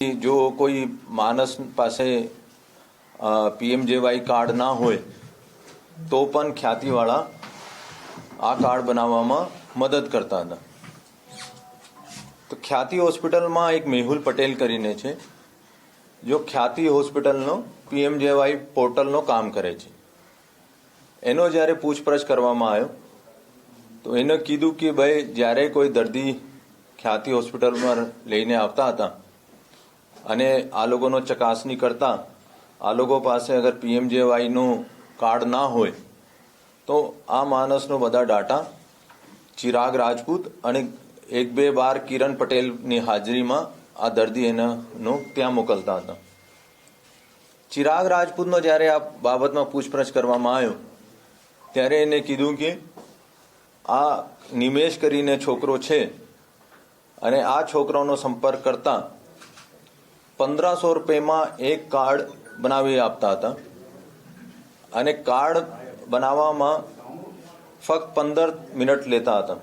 જો કોઈ માણસ પાસે પીએમજેવાય કાર્ડ ના હોય તો પણ ખ્યાતિવાળા આ કાર્ડ બનાવવામાં મદદ કરતા હતા. તો ખ્યાતિ હોસ્પિટલમાં એક મેહુલ પટેલ કરીને છે, જો ખ્યાતિ હોસ્પિટલનો પીએમજેવાય પોર્ટલનો કામ કરે છે. એનો જ્યારે પૂછપરછ કરવામાં આવ્યો તો એને કીધું કે ભાઈ જ્યારે કોઈ દર્દી ખ્યાતિ હોસ્પિટલમાં લઈને આવતા હતા અને આ લોકોનો ચકાસણી કરતા આ લોકો પાસે અગર પીએમજેવાયનું કાર્ડ ના હોય તો આ માણસનો બધા ડાટા ચિરાગ રાજપૂત અને એક બે વાર કિરણ પટેલની હાજરીમાં આ દર્દી એનો ત્યાં મોકલતા હતા. ચિરાગ રાજપૂતનો જ્યારે આ બાબતમાં પૂછપરછ કરવામાં આવ્યો ત્યારે એને કીધું કે આ નિમેશ કરીને છોકરો છે અને આ છોકરાનો સંપર્ક કરતા 1500 રૂપિયામાં એક કાર્ડ બનાવી આપતા હતા અને કાર્ડ બનાવવામાં ફક્ત 15 મિનિટ લેતા હતા.